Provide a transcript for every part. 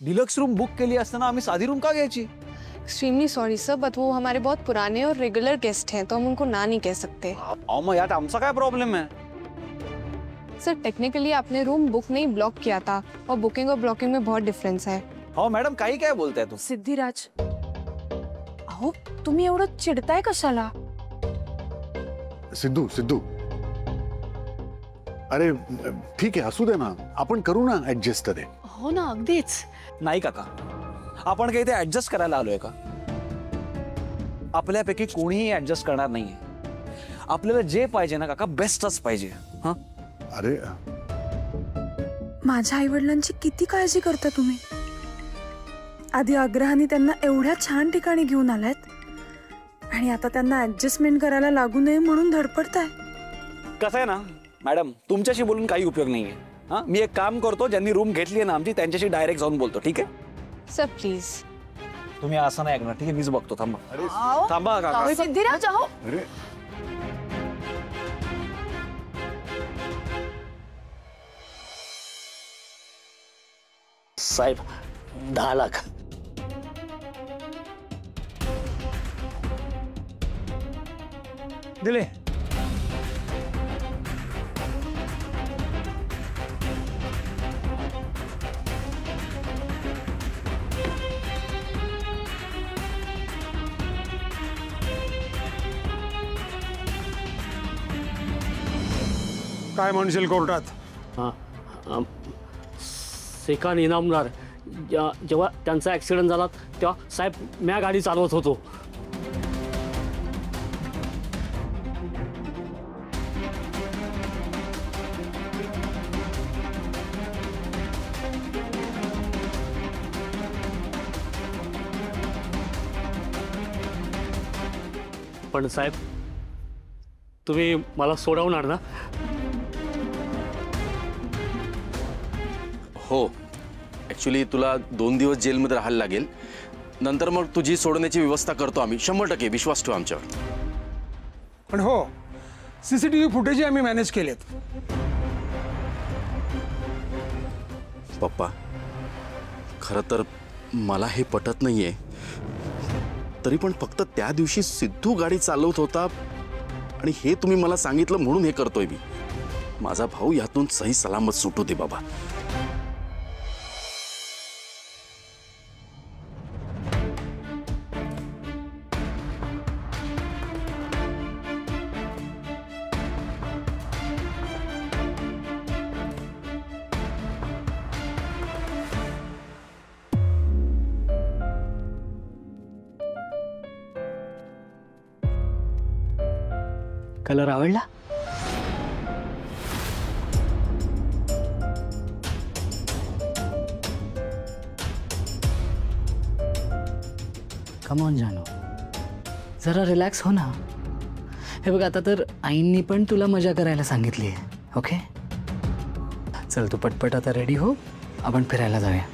Deluxe room book केली असताना आम्ही साधी रूम का घ्यायची? एक्सट्रीमली सॉरी सर, बट वो हमारे बहुत पुराने और रेगुलर गेस्ट हैं, तो हम उनको ना नहीं कह सकते। मग यात आमचा काय प्रॉब्लेम आहे? सर टेक्निकली आपने रूम बुक नहीं ब्लॉक किया था, और बुकिंग और ब्लॉकिंग में बहुत डिफरेंस है। हो मॅडम, काही काय बोलताय तू? सिद्धिराज, अहो तुम्ही एवढं चिडताय कशाला? सिद्धू सिद्धू, अरे ठीक आहे, असू दे ना, आपण करू ना ऍडजस्ट तरी. हो ना, अगदीच. नाही काका, आपण काही ते ऍडजस्ट करायला आलोय का? आपल्यापैकी कोणीही ऍडजस्ट करणार नाहीये. आपल्याला जे पाहिजे ना काका, बेस्टच पाहिजे. हा, अरे माझ्या आईवडिलांची किती काळजी करता तुम्ही. आधी आग्रहाने त्यांना एवढ्या छान ठिकाणी घेऊन आलात, आणि आता त्यांना ऍडजस्टमेंट करायला लागू नये म्हणून धडपडताय. कसं आहे ना मॅडम, तुमच्याशी बोलून काही उपयोग नाहीये. हा, मी एक काम करतो, ज्यांनी रूम घेतली आहे ना आमची, त्यांच्याशी डायरेक्ट जाऊन बोलतो. ठीक आहे सर प्लीज. तुम्ही असं नाही ऐकणार. ठीक आहे, मीच बघतो. थांबा थांबा काका. सिद्धिराज, अहो अरे साहेब 10 लाख. दिले. काय म्हणशील कोर्टात? सेकान इनामदार, जेव्हा त्यांचा ॲक्सिडेंट झाला तेव्हा साहेब म्या गाडी चालवत होतो. पण साहेब, तुम्ही मला सोडवणार ना? हो, ॲक्च्युली तुला 2 दिवस जेलमध्ये राहायला लागेल. नंतर मग तुझी सोडण्याची व्यवस्था करतो आम्ही. 100% विश्वास ठेव आमच्यावर. पण हो, सीसीटीव्ही फुटेज आम्ही मॅनेज केलेत. पप्पा, खरं तर मला हे पटत नाहीये. तरी पण फक्त त्या दिवशी सिद्धू गाडी चालवत होता आणि हे तुम्ही मला सांगितलं म्हणून हे करतोय मी. माझा भाऊ यातून सही सलामत सुटू दे बाबा. कलर आवडला? कम ऑन जानू, जरा रिलॅक्स हो ना. हे बघ, आता तर आईंनी पण तुला मजा करायला सांगितली आहे. ओके, चल तू पटपट आता रेडी हो, आपण फिरायला जाऊया.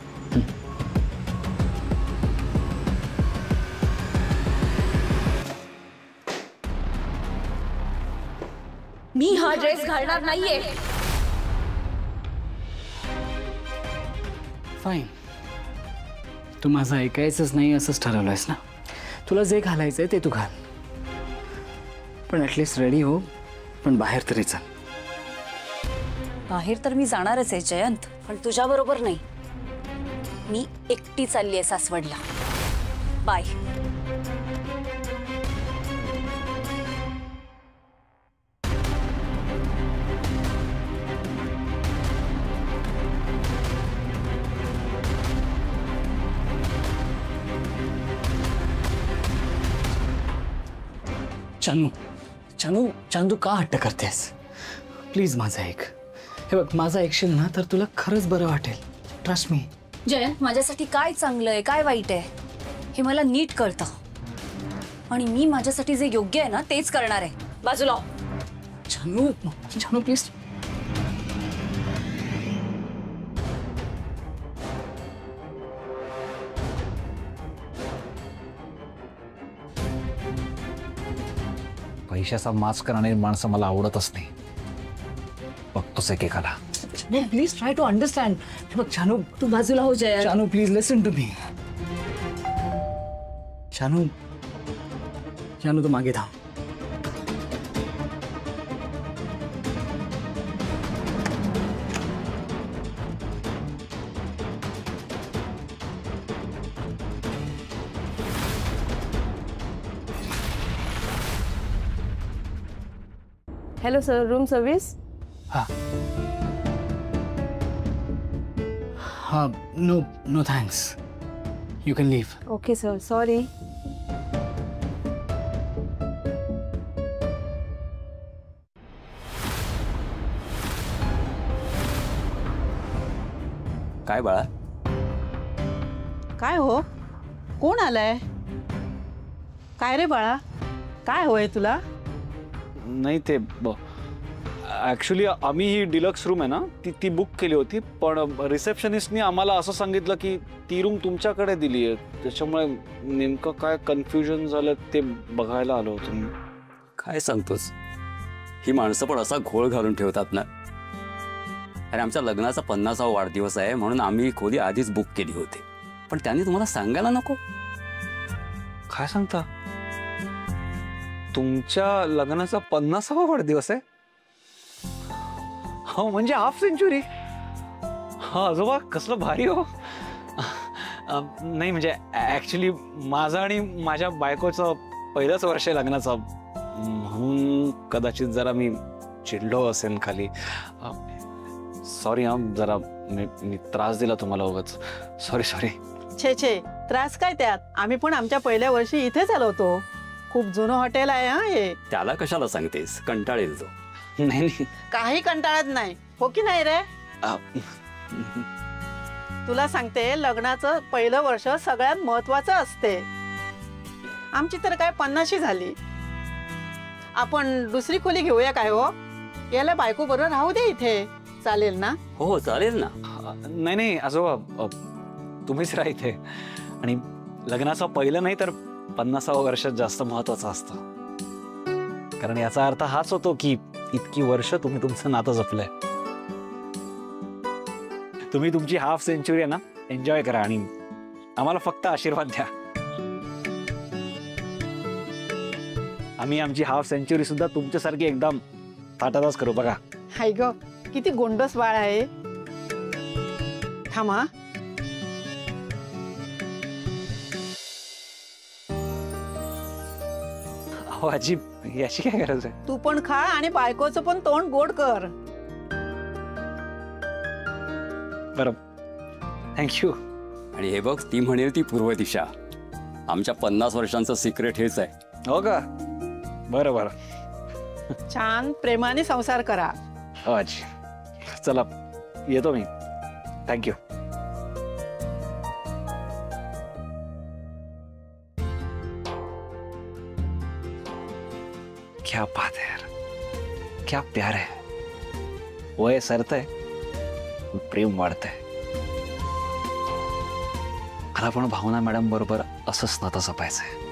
मी हा ड्रेस घालणार नाहीये. फाईन, तू माझं ऐकायचंच नाही असंच ठरवलंयस ना. तुला जे घालायचंय ते तू घाल, पण ॲटलिस्ट रेडी हो. पण बाहेर तरी चल. बाहेर तर मी जाणारच आहे जयंत, पण तुझ्याबरोबर नाही. मी एकटी चालली आहे सासवडला. बाय. चानू, चानू, चानू, का हट्ट करतेस? प्लीज माझं ऐक. हे बघ, माझं ऐकशील ना तर तुला खरंच बरं वाटेल. Trust me. जयंत, माझ्यासाठी काय चांगलं आहे, काय वाईट आहे हे मला नीट कळतं, आणि मी माझ्यासाठी जे योग्य आहे ना तेच करणार आहे. बाजूला हो. चानू, चानू प्लीज. पैशाचा माच करणारी माणसं मला आवडतच नाही. बघतोच एकेकाला. Please try to understand. हे बघ जानू, तू बाजूला हो जया. जानू प्लीज लिसन टू मी. जानू, जानू तू मागे थांब. Hello sir, room service. हा, no no thanks, you can leave. Okay sir, sorry. काय बाळा? काय हो, कोण आलाय? काय रे बाळा, काय होय तुला? नाही ते ॲक्च्युली आम्ही ही डिलक्स रूम आहे ना ती बुक केली होती, पण रिसेप्शनिस्टनी आम्हाला असं सांगितलं की ती रूम तुमच्याकडे दिली आहे, त्याच्यामुळे नेमकं काय कन्फ्युजन झालं ते बघायला आलो होतो मी. काय सांगतोस? ही माणसं पण असा घोळ घालून ठेवतात ना. अरे आमच्या लग्नाचा 50वा वाढदिवस आहे म्हणून आम्ही ही खोली आधीच बुक केली होती, पण त्यांनी तुम्हाला सांगायला नको. काय सांगता? तुमच्या लग्नाचा 50वा वाढदिवस आहे? हो, म्हणजे हाफ सेंचुरी. हा आजोबा, कसलं भारी हो. नाही म्हणजे ॲक्च्युली माझं आणि माझ्या बायकोचं पहिलंच वर्ष आहे लग्नाचं, म्हणून कदाचित जरा मी चिडलो असेल खाली. सॉरी हा, जरा मी त्रास दिला तुम्हाला उगाच. सॉरी. छे, त्रास काय त्यात? आम्ही पण आमच्या पहिल्या वर्षी इथेच आलो होतो. खूप जुनं हॉटेल आहे हा हे. त्याला कशाला सांगतेस? कंटाळेल तो. नाही काही कंटाळत नाही, हो की नाही रे? तुला सांगते, लग्नाचं पहिलं वर्ष सगळ्यात महत्वाचं असते. आमची तर काय 50शी झाली. आपण दुसरी खोली घेऊया काय हो? याला बायको बरोबर राहू दे इथे, चालेल ना? हो चालेल ना. नाही आजोबा, तुम्हीच राहा इथे. आणि लग्नाचं पहिलं नाही तर 50वा वर्षात जास्त महत्वाचं असतं, कारण याचा अर्थ हाच होतो की इतकी वर्ष तुम्ही तुमचं नातं जपलंय. तुम्ही तुमची हाफ सेंचुरी आहे ना एन्जॉय करा आणि आम्हाला फक्त आशीर्वाद द्या. आम्ही आमची हाफ सेंचुरी सुद्धा तुमच्यासारखी एकदम थाटातच करू. बघा हाय ग, किती गोंडस बाळ आहे. थांबा. हो आजी, याची काय गरज आहे? तू पण खा आणि बायकोचं पण तोंड गोड कर. बरं, थँक्यू. आणि हे बघ, ती म्हणेल ती पूर्व दिशा. आमच्या 50 वर्षांचं सिक्रेट हेच आहे. हो का? बरं. छान प्रेमाने संसार करा. हो आजी, चला येतो मी. थँक्यू. क्या बात है यार, क्या प्यार है. वय सरतंय, प्रेम वाढतंय. मला पण भावना मॅडम बरोबर असंच नातं जपायचंय.